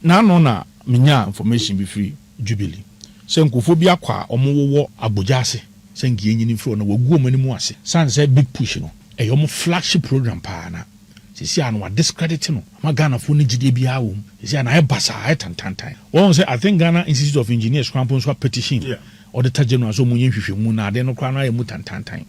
na no na menya information be free Jubilee se nkofo bi akwa omowo abojase se ngiyenyini free na wagu omanimu ase san say big push no eyom flagship program pa na sisi anu wa discredit no ma Ghana fo ne gide bia wo sisi ana e basa e tantantan won say I think Ghana Institute of Engineers crampon so petition auditor general so munye hwehwe mu na ade no kra na e mu tantantan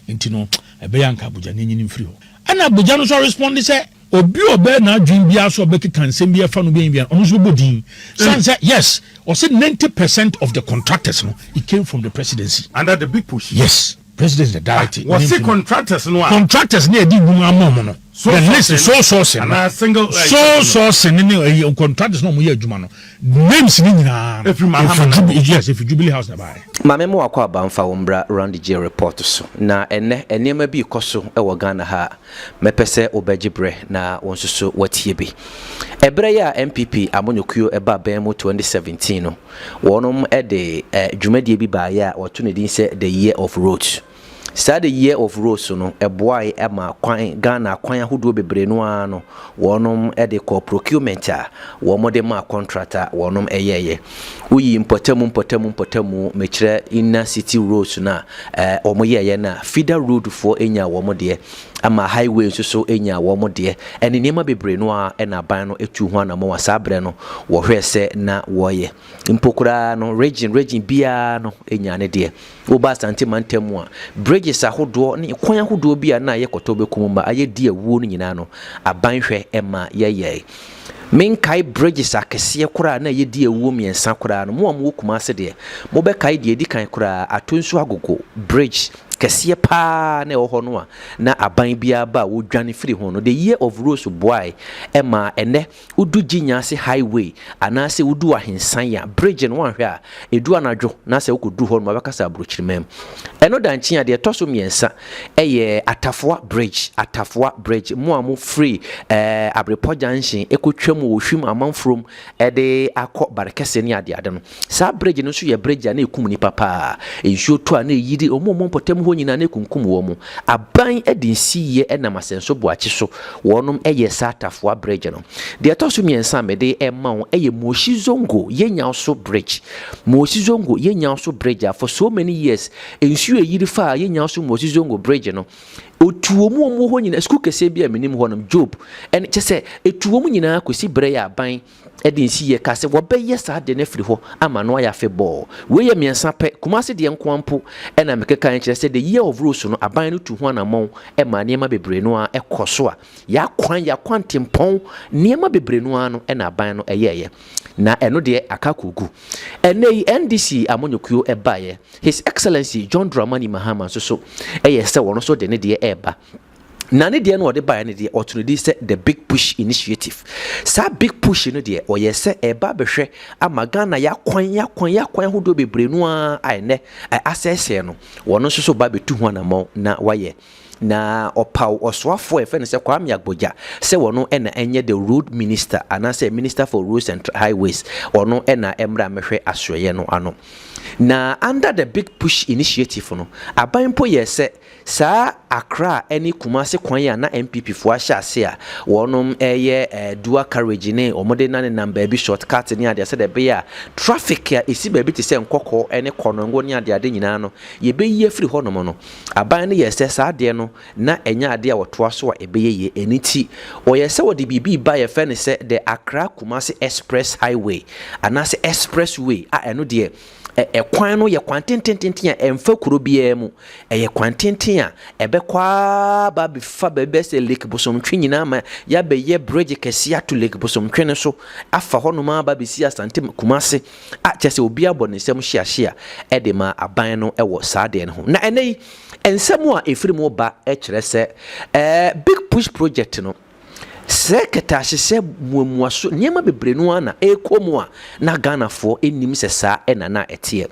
enti no e be yanka Abuja ne nyini free ho ana Abuja no so respond say obi obe na adwin bia so obeki kansem bia fa no bia ono so bodin say yes or said 90% of the contractors no it came from the presidency under the big push. Yes, president the director was say contractors no na di gum amom no the list so sourcing and a single so sourcing ni contractors no mo ye adwuma no names ni nyina if you Jubilee House na buy mame mo akwa banfa wombra round the J report so na enema bi koso e wo Ghana ha mepese obagibre na wonsoso watie bi ebre ya MPP amonyokuo eba ban mu 2017 no wonom e de dwumadie bi ba ya wato ne din se the year of roads. Start the year of rose no eboy ema kwan Ghana kwan ahodo bebre no ano wonom e de co procurement a wo de ma contractor wonom eyeye uyi importamu mekire inner city roads na omoyeye na feeder road for enya wo de ama highway so enya wo de ene nema bebre no a na ban no etu ho na mo wasabre no wo hwese na woye impokura no region bia no enya ne de oba sante mantemu a bridges ahodo ne kwan ahodo bia na ye koto bekumba aye di awuo no nyina no aban hwe ema yeye menkai bridges akese kura na ye di awuo miensa kura no mo am kuma ase de mo be kai de edi kan kura atonsu agogo bridge kesiye pa na ho no a na aban bia ba wo dwane free ho no the year of rose boy ema ene udu ginyase highway anase udu ahensan ya bridge no anhwe a edu anadwo na se wokodu ho no mabakasa abrochirimem eno danchi a de toso miensa eye atafoa bridge mo amu free abrepo junction ekotwam wo hwim amanfrom de akọ barekese ne ade no sa bridge no so ye bridge na ekum ni papa ensuo to a na eyidi omo potem ho nyina na ekunkum wo mu aban edinsiye enam asenso boachi so wonom eye sa atafoa bridge no de toso miensa me de ema wo eye Moshizongo yenya so bridge for so many years ensuo eyiri fa yenya so Moshizongo bridge no otuomu ho nyina school kese bia menim ho nam job en chese etuomu nyina kosi bre ya ban edinsi ye kase wo be yesa de na firi ho ama no ya fe ball we ye miensa pe kumase de nkwampo ena mekeka en chese the year of rules no aban no tu ho na mon e ma niema bebre no a ekoso a ya kwan tempon niema bebre no ano ena aban no eyeye na eno de akakugu enei NDC amonyokuo ebaye His Excellency John Dramani Mahama so eye se wono so de ne de eba na ne de no de baye ne de otunodi se the big push initiative sa big push no de oye se eba behwe ama Ghana ya kwan hodo bebre no a ene asese no wono so ba betu ho na mo na waye na opaw oswafo efe ne se Kwame Agboja se wono ena enye the road minister anase minister for roads and highways ono ena emra mehwe asoye no ano na under the big push initiative no abanpo yese sa Accra eni Kumasi kwan ya na MPP fo ahye a wonom eye dual carriage ne omode na ne number bi shortcut ne ade se de be ya traffic ya esi ba bi te se nkokọ ene konongo ne ade nyina no ye be ye free honom no aban ne yese sa ade no na enya ade a wotoa so a ebeye eniti oyese wodi bibi ba ye fe ne se the Accra Kumasi express highway anase expressway a eno de kwan no ye kwan tenten a emfa kuro bia mu ye kwan tenten a ebekwa ba bi fa bebe se lake bosomtwe nyina ma ya be ye bridge kese ato lake bosomtwe ne so afa hono ma ba bi si asante Kumasi a chese obi abonesem hia de ma aban no wo saade ne ho na enei ensemu a efiri mu ba kire se big push project no seketa hye muamuaso niema bebre no ana ekomu a na Ghana for enim sesa na etie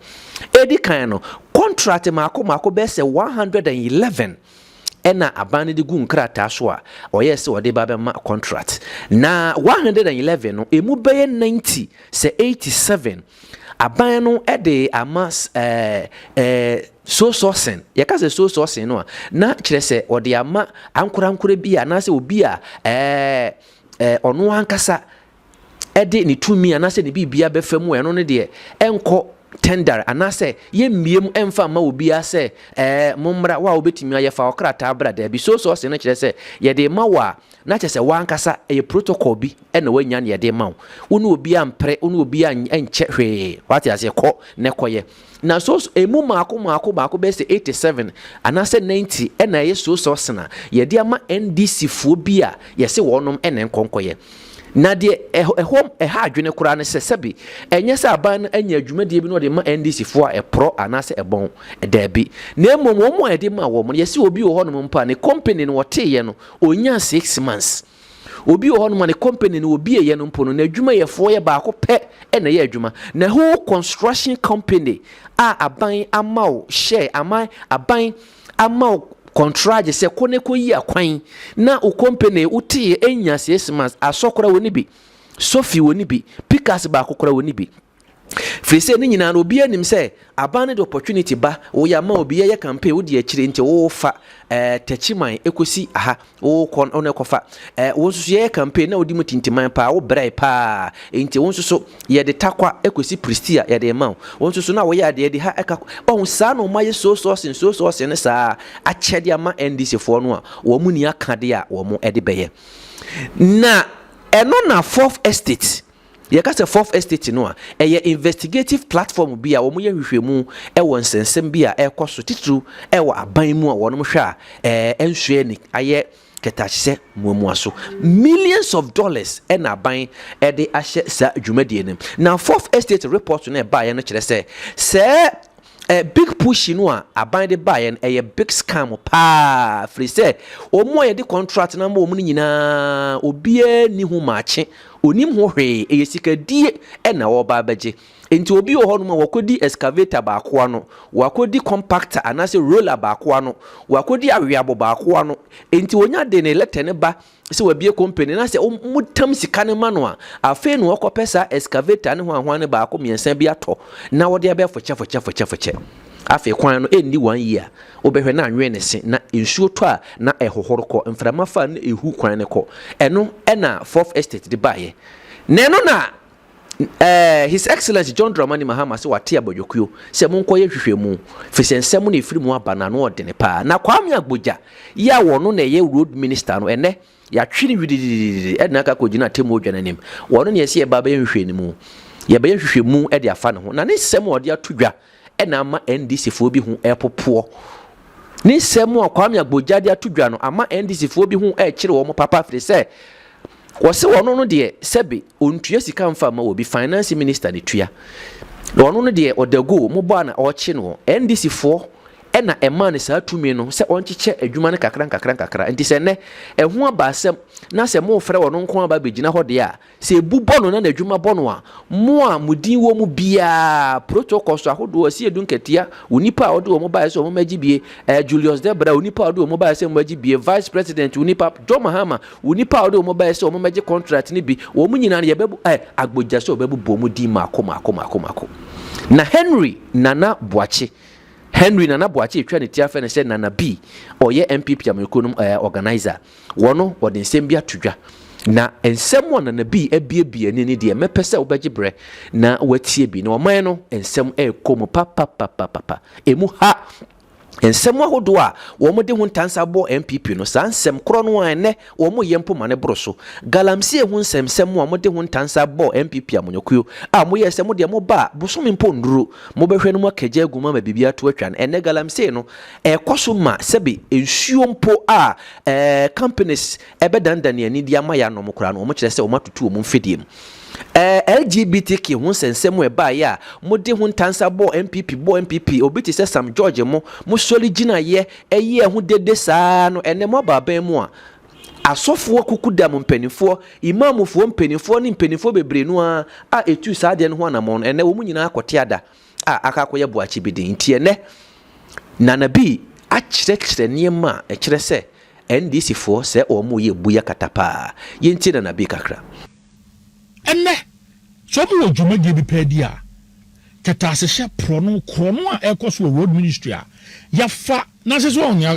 edi kan no contract mako be se 111 ena abane de gu nkrata so a oyese ode ba be ma contract na 111 no emu be 90 se 87 aban no ede amas so sourcing ya ka se so sourcing no na kire se ode ama ankura bia na se obi a ono hankasa ɛde ne tumi anase ne bibia bɛfa mu ɛno ne de ɛnkɔ tender anase ye miem emfa ma obi ase mommra wa obetimi ayefa okrata bra da bi so se na kire se ye de ma wa na kire se wankasa e protocol bi e na wanya ne ye de ma wo no obi ampre wo no obi anche hwe wati ase ko ne koye na so emu maako be se 87 anase 90 e na ye so sena ye de ama NDC fo bi a ye se wonom ene nkonkoye na de ehom ha adwene kura ne sesebi enye se aban anya adwumadie bi no de ma NDC fo a pro anase ebon da bi na emom wo mo ede ma wo mo ye se obi wo ho no mpa ne company no wote ye no onya 6 months obi wo ho no ne company no obi ye no mpo no na adwuma ye fo ye ba ko pe e na ye adwuma na whole construction company a aban amao share aban amao contract se kone ko yi akwan na o company uti enya 6 months asokora woni bi sofi woni bi pikas ba akokora woni bi frise ni nyina no obi anim se aban the opportunity ba wo ya ma obi ye campaign wo de akire nti wo fa tachiman ekosi aha wo kon ono ekofa wo nso ye campaign na odi mutintiman pa wo brai pa nti wo nso ye de takwa ekosi pristia ye de ma wo nso na wo ya de ha eka wo sa no ma ye so ne sa achede ama NDC fo no a wo mu ni aka de a wo mo ede beye na eno na fourth estate ye ka se fourth estate no a investigative platform bi a wo mo ye hwehwemu wo nsensem bi a ekoso titru wo aban mu a wonom hwa ensue ni aye ketachise muamuaso millions of dollars na aban de ahye sa dwumadie nim na fourth estate report na ba ye no kire se big push no a aban de ba ye no big scam pa free say omo ye de contract na mo ni nyina obie ni hu maache onim ho hwe sika die na wo ba baje enti obi wo ho no wakodi excavator ba ko ano wakodi compactor anase roller ba ko ano wakodi awiabo ba ko ano enti onya de ne letter ne ba se wabie company na se mutam sika ne ma no a afi no okopesa excavator ne ho ahwan ne ba ko miensan bi ato na wo de be foche afi kwan no endi 1 year obehwe na anwe ne se na ensuo to a na ehohoro ko mframa fa na ehu kwan ne ko eno na fourth estate de baye neno na His Excellency John Dramani Mahama se wate abojokuo se monkoye hwehwemu fisensem na efiri mu abana no odene pa na kwame agboja ya wono na ye road minister no ene ya twini widididi edna ka kogina temu odwananim wono ne yesi e baba hwehwenu mu ye ba hwehwemu e de afa ne ho na ne sem ode atodwa ena ama NDC fo bi hu epopo ne sem a kwame agboja de atodwa no ama NDC fo bi hu e kire wo mo papa firi se wose wono no de sebe ontua sika mfa ma obi finance minister ne tua wono no de odago mo ba na oche no NDC fo ena ema ne saa tumi no se oncheche adwuma ne kakra enti se ne eho abasem na se mo frɛ wono nko aba begina ho de a se ebubo no na adwuma bono a mo a mudin wo mu bia protocol so ahodo asi edun ketia unipa a odo mo ba se mo magibie Julius Debra unipa a odo mo ba se mo magibie vice president unipa John Mahama unipa a odo mo ba se mo magi contract ni bi wo mu nyina ye bebu agbogya se obebu bo mu di mako na Nana Boache twa ne tiafa ne se Nana B oye MPP amekonum organizer wono wode nsem bia tudwa na ensem wo Nana B ebiebie ne de mepese wo beje bre na watie bi na oman no ensem ekomu papa emu ha ensem ahodo a wo mo de hu ntansa bo MPP no sa nsem kro no ane wo mo yempo mane broso galamsie hu nsem wo mo de hu ntansa bo MPP amonyokuo a mo ye sem de mo ba bosomi mpo nduru mo behwe no mo kaja aguma ma bibia to atwa ene galamsie no ekoso ma sebe ensuo mpo a companies ebedandan ani dia ma ya no mo kra no mo kire se wo matutu wo mo mfediem LGBTQ hu sensem we ba ya mo de hu ntansa bo MPP obiti se Sam George mo soli gina ye eye hu dede saa no ene mo baba mu a asofo kukuda mo mpanifo imamfo mpanifo ni mpanifo bebre no a etu saa de no ho anamon ene wo mu nyina akote ada akakoye Boache bidin nti ene Nana B a kyerɛkyerɛ niema kyerɛ se NDC fo se o mo ye buya katapa yenti Nana B kakra enne so bi wo dwumadie bi pedi a ketasehye krono a ekoso road ministry a yafa na se so onya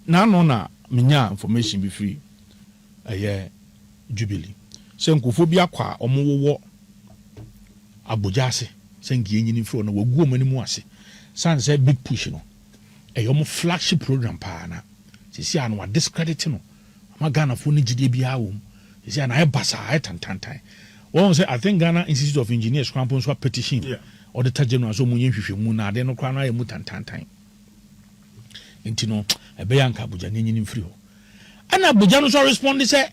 na no na menya information bi free Jubilee sɛ nkufo bi akwa ɔmo wowɔ abogya ase sɛ nkie nyini fro no wagu ɔmo anim ase san sɛ big push no ɛyɛ ɔmo flagship program paa na sisi ano wa discredit no ama Ghana fo no gidie bi awo sisi ana ɛba saa ɛtantantan wɔn sɛ I think Ghana Institute of Engineers krampo nso a petition auditor general so munye hwehwɛmu na ade no kra no ayɛ mu tantantan nti no ɛbɛyɛ anka abogya ne nyini mfiri hɔ ana abogya no so respond sɛ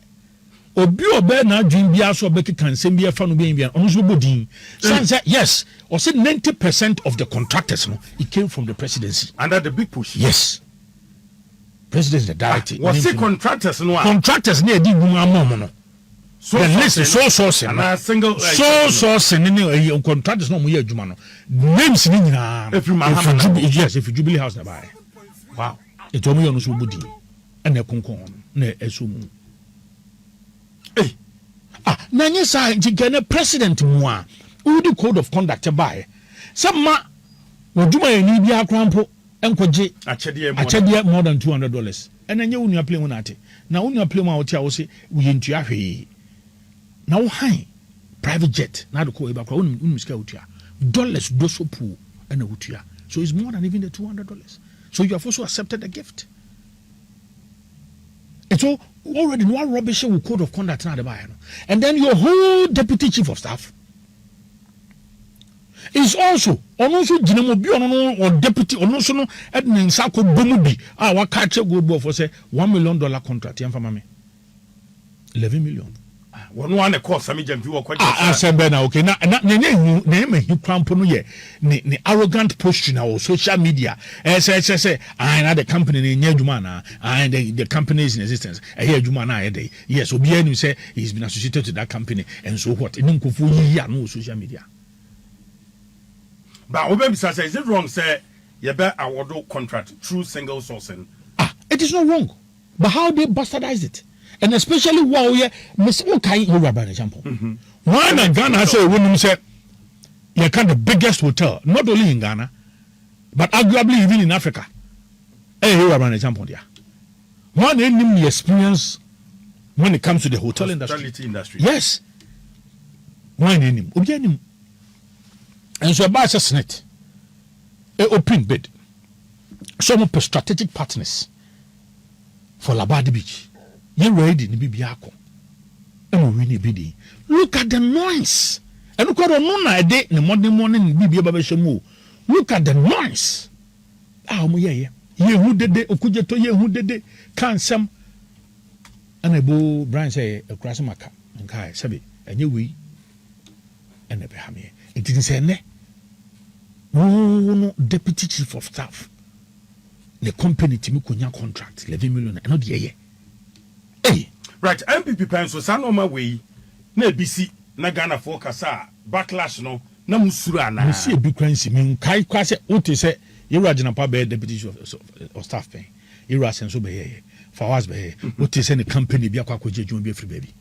obi obɛ na adwin bia so obɛkeka nsɛm bia fa no bia ɔno so bodin san sɛ yes or said 90% of the contractors no it came from the presidency under the big push. Yes, presidency the director was see contractors no contractors ne edi gum amom no so the list so sourcing and a single so sourcing ne contractors no mo yɛ adwuma no names ni nyina if Jubilee House na buy wow it omo yɛ no so bodin ɛna ekonkon na ɛso mu na nye sa ntikene president mu a udi code of conduct by sama oduma yani bi akrampo enkoje achede more than $200 ena nye unua play mu na ate na unua play mu a wote a wo se uyentua hwe na wo han private jet na de ko e ba kwa unum sika wotua dollars do so pu ena wotua so it's more than even the $200 so you have also accepted the gift. It's all already no rubbish with code of conduct now the buyer. And then your whole deputy chief of staff is also jinamo bi or deputy also no admin sako bomubi wa catch go bo for say $1 million contract yam fama me 11 million. One course sami jampi wo kwa asembe na okay na me hu kwampo no ye ne arrogant posture na o social media say na the company ne nya adwuma na and the company is in existence here adwuma na dey yes obi anu say he's been associated to that company and so what ni nkofo yi ya no social media but obi say is it wrong say you be award contract through single sourcing? It is not wrong, but how they bastardize it. And especially while we Miss Okai Yoruba example. Why not Ghana say women say you can the biggest hotel, not only in Ghana, but arguably even in Africa. Hey, Yoruba example there. One enemy experience when it comes to the hotel industry. Yes. One enemy. And so about a snit. A open bid. Some of the strategic partners for Labadi Beach. You ready to be biako. And we need look at the noise. And look at the noise a day in the morning be babashamu. Look at the noise. Ye who did it, Okujeto, ye who did it, can't some. And a bull Brian say a crassamaka and Kai Sabi, and you we and a behami. It didn't say ne. No deputy chief of staff. The company Timukunya contract, 11 million, and not ye. Hey. Right, MPP pencil san on my way. Na BC na Ghana for kasa backlash no na musura na. We see a big currency. Me kai kwase ote say you rajina pa be deputy of staff pay. You rasen so be here. Fawaz be here. Ote say the company bi akwa koje jun be free baby.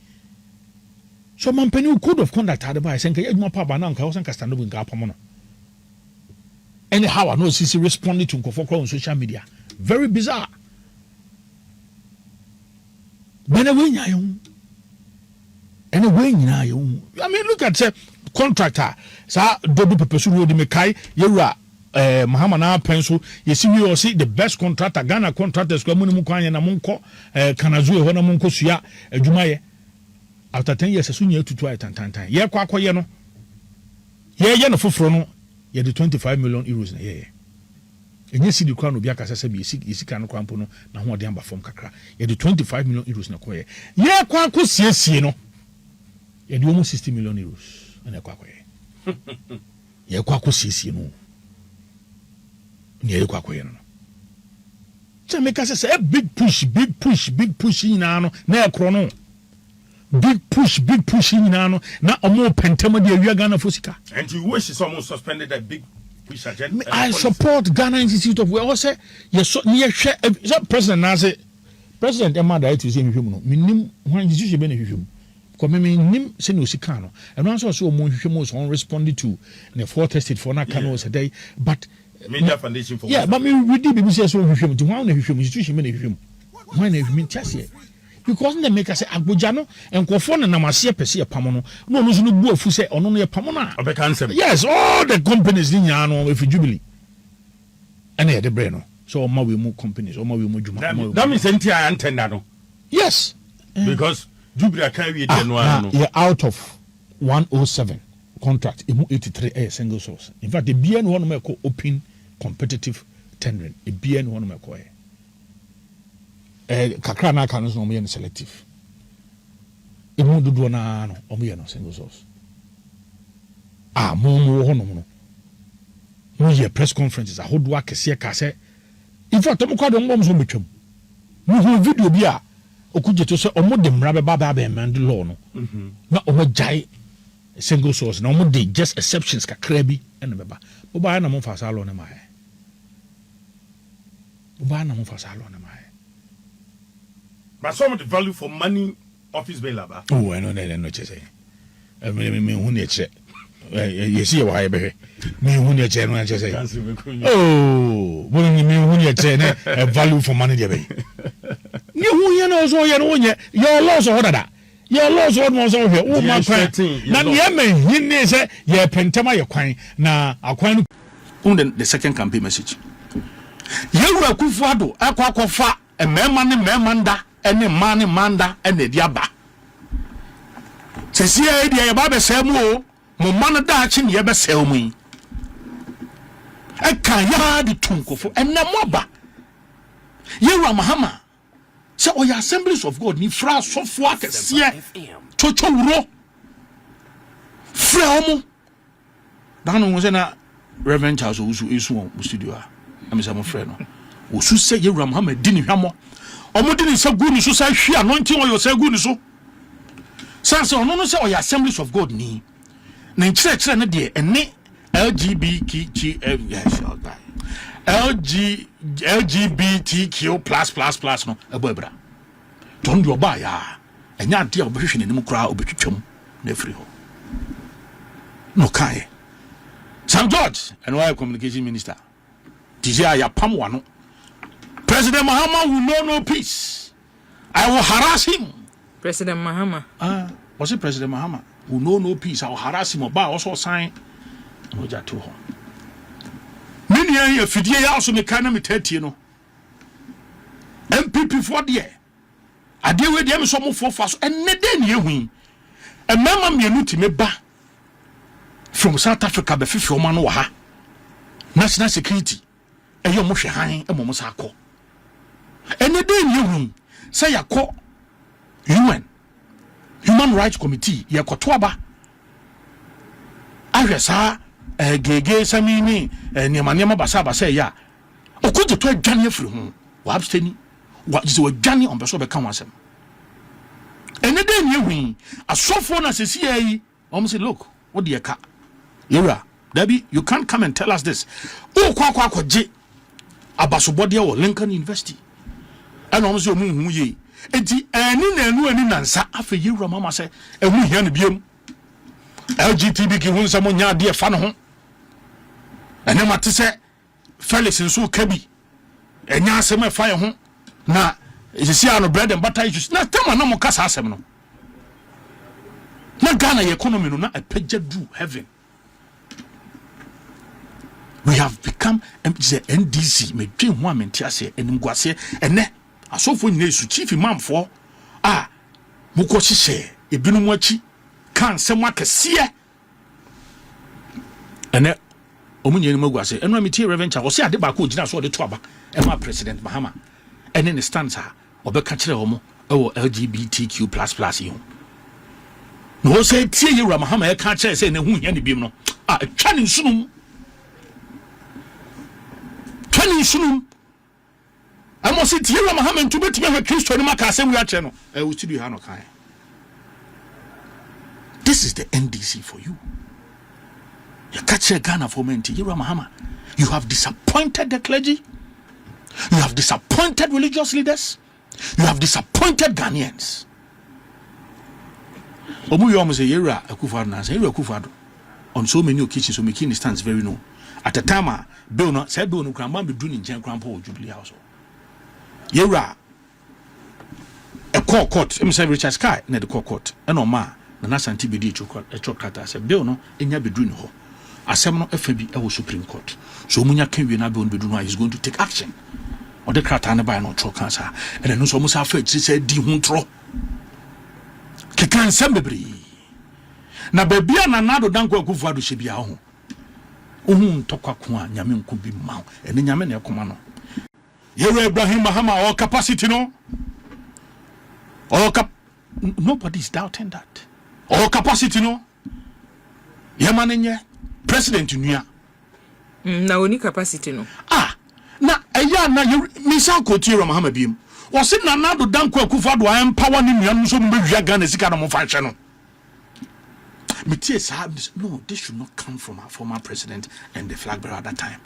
So man penny code of conduct had by saying you pa ba na nka wosan ka stand up nka apamo no. Anyhow I know CC responding to nkofo on social media. Very bizarre. Anyway, I mean, look at the contractor. Sa Dodo Pepesu Road Mekai, Yura, Mahamana Pencil. You see, we all see the best contractor, Ghana contractors, Kwamunimukwanya Namunko, Kanazu, Honamunko Suya, Jumaye. After 10 years, as soon as you to time. Yeah, Quacoyano. Yeah, no for no. Yeah, the 25 million euros. Yeah. And you see the crown of Biaka you see can crampono, na one damn from Kakra. You the 25 million euros na koye. Yeah, Quaco says, you know. You do almost 60 million euros and a quacoy. Yeah, Quaco says, you know. Yeah, Quacoy. So make us say a big push in ano, na chrono. Big push in ano, na a more pentama de Ghana Fusika. And you wish it's almost suspended that big. I support Ghana Institute of. We also yes near share President Nase President Emma died to say him. Minim when you should benefit him. Come me nim senosicano. And also so most on responded to the four tested for na canos a day. But Media Foundation for but me we did be say so him to one him institution benefit him. When if me chase because they make us say Abuja no and Kofon and Namasia Pesia Pamono. No, no, no, who say on only a Pamona. Yes, all the companies in Yano if you jubilee. And they had the brain. So ma we move companies or ma we move Juma. That means NTI antenna. Yes. Because Jubilee carry it you're out of 107 contract, 83 a single source. In fact, the BN one make open competitive tendering. The BN one make kakra na kan no me selective. Emu dodo na no omo no single source. Mo ho no. No ye press conferences ahodo akese ka se. In fact, omo kwado ngom so betwam. Mo video bi a okuje to se omo de mra be baba be man law no. Na omo jai single source na omo de just exceptions kakra bi ene beba. Bo ba na mo fa sa law na mai. But some of the value for money office bail. Oh, I know that no chese. Me hu ne che. Yesi ye wa ye be. Me hu ne che no chese. Oh, bo ni me hu ne che ne value for money de be. Ni hu ye no so ye no nye. Your laws or that. Your laws what mo so here. Oh my friend. Na ye me hin ne se ye pentema ye kwan na akwan the second campaign message. Yewura Kufuado akwakofa emema ne memanda ene mane manda ene diaba sesi e dia ye ba be semu o mo man da achi ne ye be semu yi e kan ya di tunkofo ene moba Yewura Mahama se o ya Assemblies of God ni fra sofo akese chocho wuro fra omo dan no se na Reverend Charles Owusu esu on studio a amisa mo frɛ no osu sɛ Yewura Mahama di ni hwamo ɔmo di ni sɛ gu ni so sɛ hwe anointing oil sɛ gu ni so sanse ɔno no sɛ ɔyɛ Assemblies of God ni na nkyerɛkyerɛ ne deɛ ɛne LGBTQ++ no ɛbɔ ebra ton do ba ya ɛnya ade a ɔbɛhwehwɛ n'anim koraa ɔbɛtwitwam na afiri hɔ no kai Sam George and why communication minister Tijia ya pamwano. President Mahama will know no peace. I will harass him. President Mahama. Was it President Mahama? Will know no peace. I will harass him. But also sign. No jatu ho. Many a fidye ya also me kana me 30 no. MPP for there. Ade we dem so mo for so enne den ye hu. E mama mienu ti me ba. From South Africa be fifi o ma no ha. National security. Eyo mo hwe han e mo mo sa akọ ene den ye hu say yakọ Human Rights Committee ye koto aba ahwesa gege samini niamaniama basa ya okuje to adwane afiri hu wa absteni wa jise wa dwane on beso be kan wasem ene den ye hu asofo na sesi yi om say look what the ka Yewura Debbie, you can't come and tell us this. Oh, kwa je abasobode wo Lincoln University. And almost you hu ye. Enti ani na anu ani nansa afa Yewura mama say ehu hia ne biem. LGBTQ hu nsamo nya de fa no ho. Ene mate say Felix nso kabi. Enya asem fa ye ho na sisi ano bread and butter issues. Na tema na mo kasa asem no. Na Ghana economy no na apagya do heaven. We have become the NDC. Me dream one mentiase enimguase ene asofo nyina su chief imam for muko hihye ebinum achi kan sem akese ene omunye ni maguase eno amiti Reverend Charles ade ba ko gina so de to aba e ma President Mahama ene ne stance a obeka kire homo ewo LGBTQ++ yi no say tie Yewura Mahama e ka kire say ne hu hia ne biem no twa ne nsunum sunum amo se Yewura Mahama ntu betime ha Kristo ni maka asem wi ache no we studio ha no kan. This is the NDC for you. You catch a Ghana for me Yewura Mahama. You have disappointed the clergy. You have disappointed religious leaders. You have disappointed Ghanaians. Omu yo mo say Yewura Akufo-Addo na say Yewura Akufo-Addo on so many occasions so making stands very no. At the time bill no said bill no kran man be do ni nchen kran po Jubilee House. Yewura a court em say Richard Sky na the court e no ma na Asante bedi chokata say bill no enya bedru ne ho asem no afa bi e wo Supreme Court so munya kan wi na bill no bedru no is going to take action or the krata ne by no choka sa and no so musa afa chi say di hu ntro kekan sem bebre na babia na nado danko akufo ado hye bia ho ohun tokwa ko a nyame nko bi ma ene nyame na ekoma no yewe Ibrahim Mahama or capacity no or nobody is doubting that or capacity no yemanenye president nua na oni capacity no na eya na misa ko tiro Mahama biem o se na nado danko akufo ado empower ni nua no so mo bewia Ghana sika no mo fa hwe no. No, this should not come from our former president and the flag bearer at that time.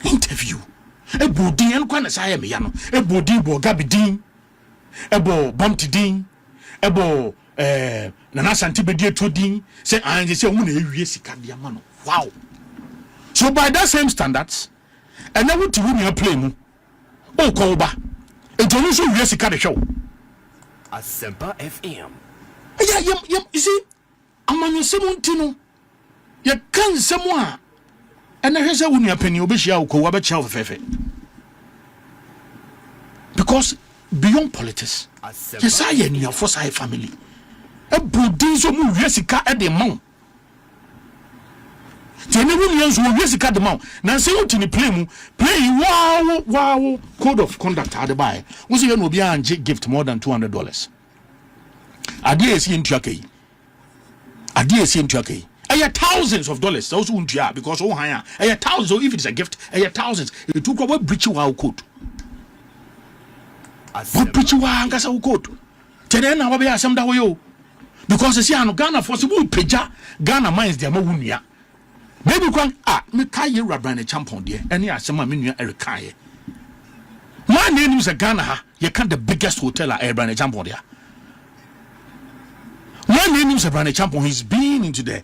Interview. A body and quan as I am yano. A body bo gabidin. A bo bumptidin. A bo Nana Santibedia Tudin. Say I say one. Wow. So by that same standards, and I want to win your play. Oh, Koba. It's only so Jessica the show. Asempa FM. Yeah, you see. Amanye semontino ye kan semo a ena hwese wo nua pani obehia wo ko wa becha ofefe because beyond politics yes I am your for side family e bodin so mu wiesika e de maw tene wo nua so wiesika de maw na se wo tini play wow code of conduct ade bai wo se ye no bia anje gift more than $200 ade esi ntuakai Adiesi into okay. Thousands of dollars. Those who because oh higher. Thousands. So if it is a gift, thousands. It took what breach wow code. What breach wow angasa code. Today na wabe asem da wo because see ano Ghana for so peja Ghana mines dia ma wunia. Baby kwan me kai ye rabran champion there. Any asem ma me nua Erika ye. Man name is Ghana ha. You can the biggest hotel at Rabran champion there. One name is Brandon Champion. He's been into the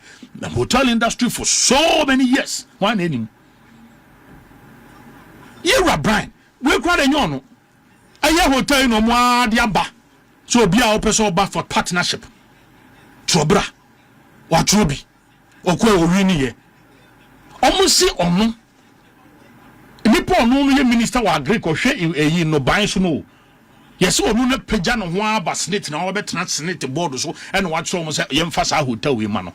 hotel industry for so many years. One name. You're Brian. We're quite a young. I have hotel no more diamba. So be our person back for partnership. Trobra. Or Trobi. Or Ko Rini. Almost see or no. Nipo no minister wa agree ko hwe no ban so no. Yes, we no peja no ho abasnet na we betena senate board so and what so say yemfasa hotel we man.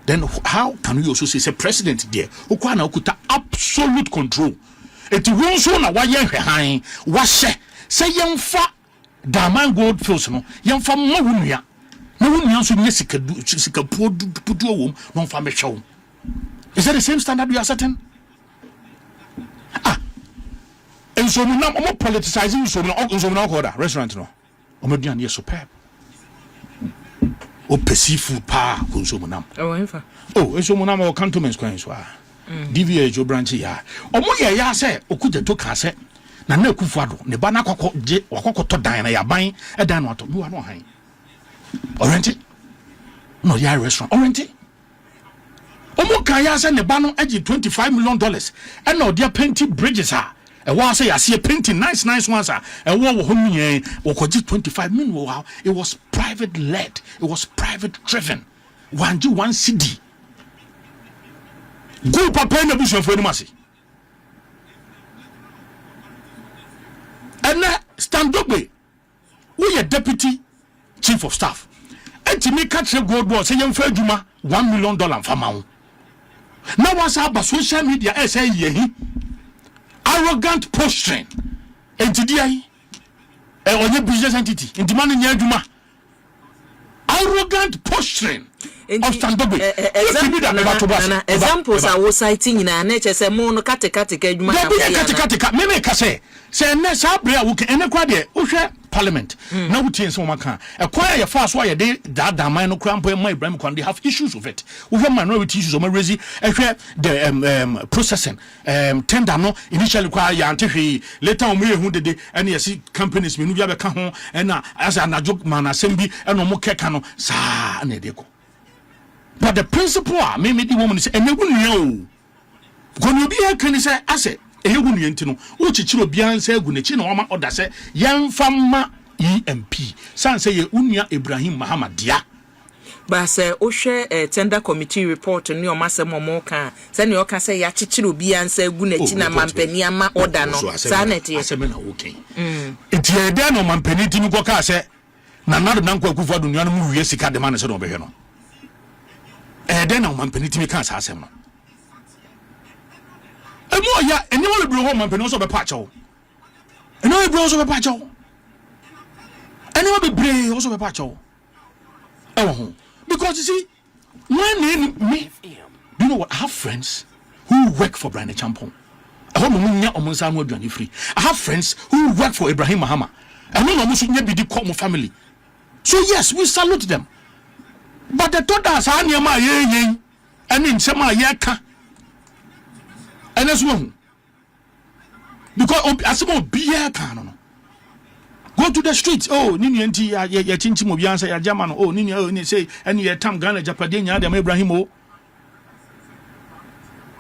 Then how can we also say president there ukwa na okuta absolute control. Eti won so na waye hwehan wa hye say yemfa Diamond Gold Fields no yemfa ma wunua. Na wunua so nye sika pudu wom no mfa mehwe. Is that the same standard we are setting? And so we now politicizing so now restaurant no. Omoduan ye superb. O pesi food pa consume nam. Oh, so monam o cantonments kwan so a. DVH o branch ya. Omo ye ya say okuja to ka say na kufuado ne ba na kwakọ je wakokoto dan na yaban e dan no ato bi wa no han. Oriente. No ya restaurant oriente. Omo kan ya say ne ba no agi $25 million and no dia painted bridges ha. I was say I see a painting nice ones and what $25 million. Wow, it was private led, it was private driven. One CD. Go papa na busu for animasi. And stand up we your deputy chief of staff. And to me catch a gold boss say you fair juma $1 million for ma. Now was about social media say ye arrogant posturing enti dia onye business entity enti man nya adwuma arrogant posturing of standobe examples are wo citing na na chese mo no katekate ka adwuma ka me ka say na sabre a wo ke ene kwa de wo hwe parliament na wo tie so maka ekwa ya fa so ya de da man no krampo mai Ibrahim Kwande have issues with it wo hwe minority issues o ma raise ehwe the processing tender no initially kwa ya antehwe later o me hu dede ene yesi companies me nu bia be ka ho ena as an adjog man assembly eno mo keka no sa na de ko. But the principle me the woman say ene gunua o gonu bia kan say ase ehegu nu yenti no wo chichiro bia nsa egu nechi na o ma order say yemfa ma EMP san say ye unia Ibrahim Muhammad dia ba say o hwe tender committee report ni o masem o ka say ne o ka say ya chichiro bi ansa gu na chi na mampani ama order no sa na tie asem na okay enti e dey no mampani ti ni ko ka say na nado nan ko akufo do nuanu mu wiye sika de man se no behwe no e dey na mampani ti mi ka sa asem no e mo ya eni mo le bro ho mampani so be pa chawo eni mo bro so be pa chawo eni mo be bre so be pa chawo because you see, when me, do you know what? I have friends who work for Brian Champon. I have friends who work for Ibrahim Muhammad. I know almost be the common family. So yes, we salute them. But the thought that's Anyama ye and in Sama Yaka. And that's one. Because as a beer canon. Go to the streets. Oh, Nini and ya chinchim of Yansa, ya German. Oh, Nini, oh, ni say, and ye tam Ghana, Japadina, the Ibrahim. Oh,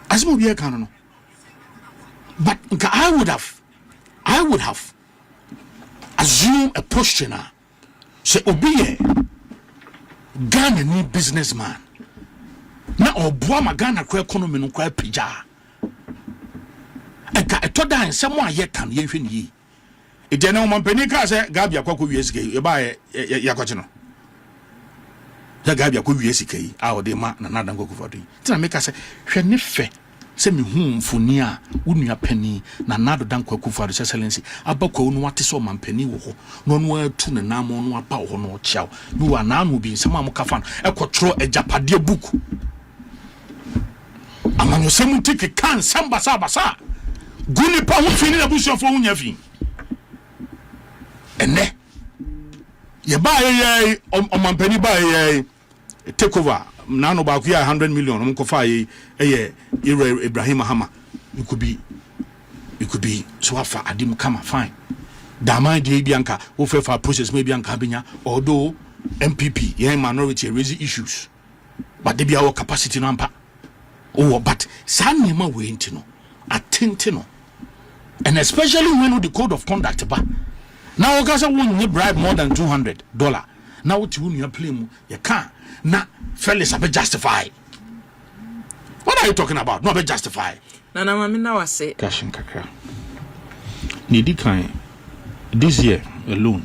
as mo be a canon. But I would have assumed a posture now. Say, Obiye, Ghana ni businessman. Na Obuama Ghana kwa economy no kwa pija. Eka etoda en someone ye can ye hwe ni. Ije na mampani ka se Gabia kwa wiesike e ba ya kwache no. Ya Gabia kwa wiesike yi a ode ma na nadan kwa kufodi. Tina make say hwe ne fe se me hu mfoni a unua pani na nado dan kwa kufodi excellency abakwa onu wate so mampani wo ho no no atu ne namo no apa ho no chiaw. Bi wa na anu bi nsema am kafa no ekotro ejapade book. Amanyo semu tike kan samba basa. Guni pa hu fini na busu afo hu nya fi. Ene ye ba ye omampani ba ye take over na no ba ku ya 100 million on ko fa ye Ibrahim Muhammad it could be so afa adim kama fine da man de bianka wo fe fa process maybe anka benya although MPP ye minority raise issues but they be our capacity no ampa oh but san nema we ntino atente no and especially when the code of conduct ba now Ogasa won't bribe more than $200. Now what you play you can't na fellas are justify. What are you talking about? Not be justify. Nana mami na wase. Kashin kakra. Nidi kan this year alone,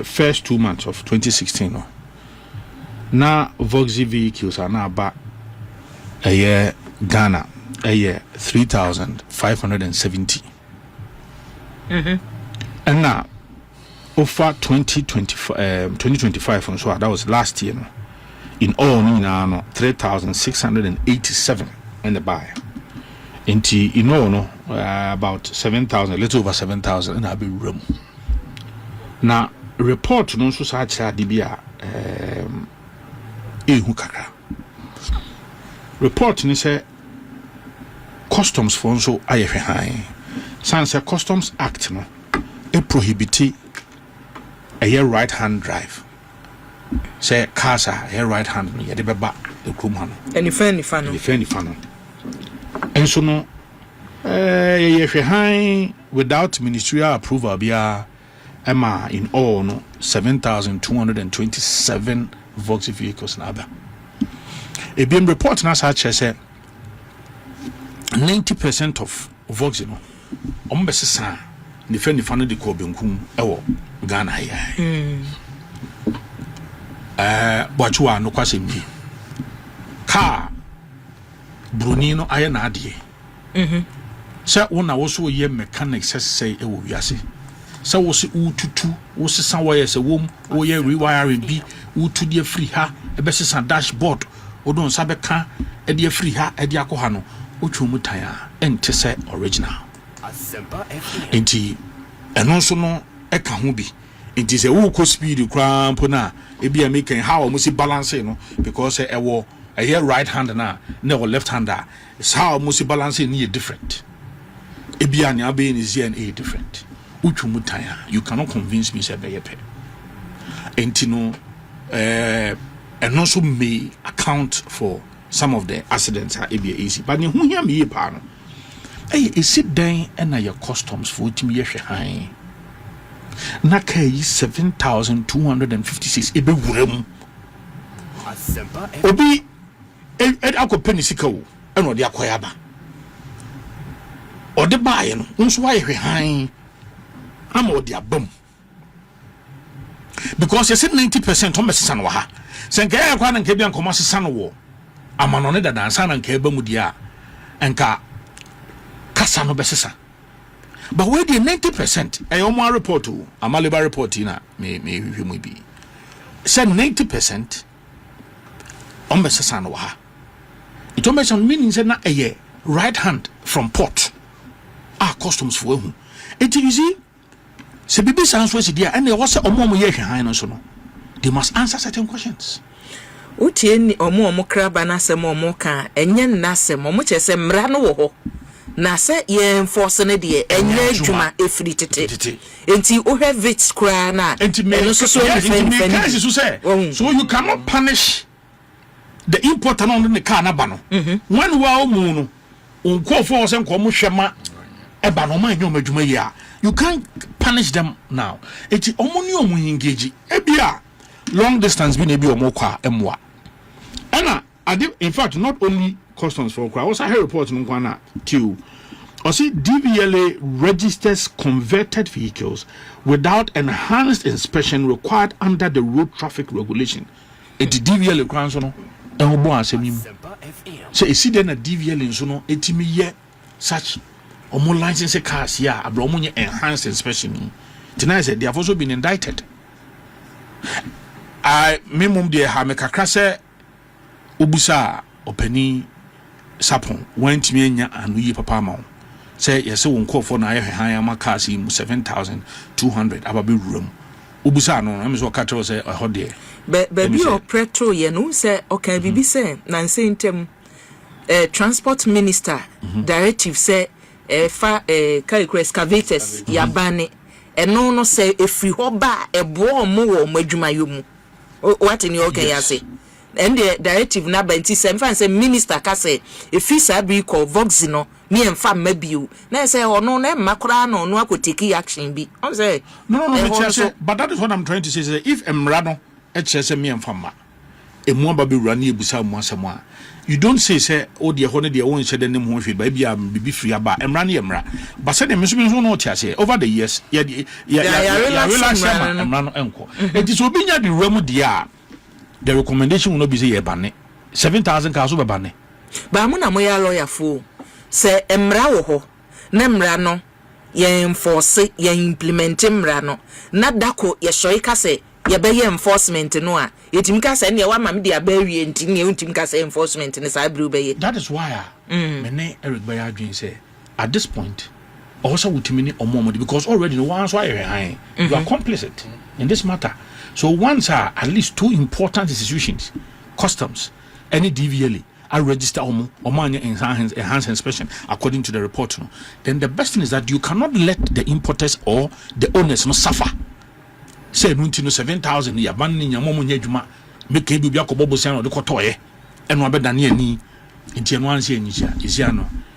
first 2 months of 2016 no. Na Voxy vehicles are now about a year Ghana a year 3,570. And now over 2025 and so that was last year no? In all no 3,687 in the buy in all no about 7,000 a little over 7,000 in a big room now report no so such a dibia kakra report ni say customs for so ayehwe han sans customs act no e prohibit a right hand drive. Say casa a right hand me de beba the kumano. Any funny funnel. And so no without ministerial approval bia Emma in all no 7,227 Voxy vehicles na ba. E been report na such as 90% of Voxy no ombesesa ni fani de ko benkum ewo Ghana here. Bwachuwa no kwase mbi. Car Bruni no aye na ade. Sɛ wona wo so ye mechanic say e wo wiase. Sɛ wo se ututu, wo se san wo ye se wom, wo ye rewiring bi, utu de free ha, e be se dashboard, wo don sa be ka e de free ha, e de akɔ ha no, wo twom tan a ente sɛ original. Enti eno so no e ka ho bi. Enti se wo ko speed kra mpo na e bia make how mo si balance no because e wo a here right hand na left hander is how mo si balance ni different. E bia ni abe ni zi and different. Utwumu tan you cannot convince me say be ye pe. Enti no eno so may account for some of the accidents are e bia easy but ni hu hia me pa no. E sit down and na your customs for timi ye hwe han na ka yi 7,256 ebe wura mu Asempa FM. obi akɔpɛ ne sika wo ɛna ɔde akɔyɛ aba ɔde baayɛ no nso wayɛ hwɛhan ama ɔde aba mu because yɛsɛ 90% ɔmbɛsesa no wɔ ha sɛ nka yɛyɛ kwa na nka bi ankɔmɔ asesa no wɔ ama no ne dadansa na nka ɛba mu deɛ a nka kasa no bɛsesa but where the 90% ɛyɛ ɔmo report o amaleba report yi na me hwehwɛ mu bi sɛ 90% ɔmbɛsesa no wɔ ha it ɔmbɛsesa no meaning sɛ na ɛyɛ right hand from port customs for ehu eti you see se bibi san so dia and ɛwɔ sɛ ɔmo yɛ hwɛhan no so no they must answer certain questions wotie ni ɔmo kraba na asɛm ɔmo ka enye na asɛm ɔmo kyerɛ sɛ mmara no wɔ hɔ na sɛ yɛ enforce ne deɛ enye adwuma efiri tete enti ohwɛ vits kra na ɛno so so so you cannot punish the importer on the car na ba no when wa omu no unkofo sɛ nkomo hwɛma eba no ma nyoma adwuma yi a you can't punish them now eti omo ni omo engage ebia long distance bi na bi omo kwa emwa ɛna in fact not only customs for kwa also hear report no kwa na q or see DVLA registers converted vehicles without enhanced inspection required under the road traffic regulation eti DVLA kwa so no ɛho asɛm yi mu so esi de na DVLA nso no etimi yɛ such omo license cars ya abro omo nye enhanced inspection tonight said they have also been indicted I minimum de ha me kakra sɛ obusa opani sapon wantimi anya anu yi papa ma sɛ yɛsɛ wo nkɔfo na ayɛ hwan ama cars yi mu 7,200 ababe wuram obusa no am so katro sɛ ɛhɔ de baby operator ye no sɛ okay bibi sɛ na nsɛntem transport minister directive sɛ fa carry excavators yabane eno no say efri ho ba ebo mo wo madwuma yomu what in your okay say and the directive na banti say fan say minister ka say efi sabi call vox no me emfa mabio na say ono na makora no no akoteki action bi I say no but that is what I'm trying to say is if emra no e kire say me emfa ma emu aba be wura na ebusa mu asɛm a you don't say oh dear honey dear one said them home feed baby bibi free about emra but said them so no tiase over the years realize emra enko it is obinya the remu dia the recommendation will not be say ye bane 7,000 cars be bane ba mu na mo ya lawyer fo say emra wo ho na emra no ye enforce ye implement emra no na dako ye shoyi ka say ye be enforcement no a yetim ka say ne wa ma me dia ba wie nti ne yetim ka say enforcement ne sa bru be ye that is why me ne Eric Bayer adwin say at this point also wutimi omo because already no one so you are complicit in this matter so once at least two important institutions customs any DVLA are register omanya enhanced inspection according to the report no then the best thing is that you cannot let the importers or the owners no suffer say no 7,000 ya ban ni nyamo nya adwuma make bi akobobo sian no de kotoye eno abeda ne ani nti eno anse anyisia isia no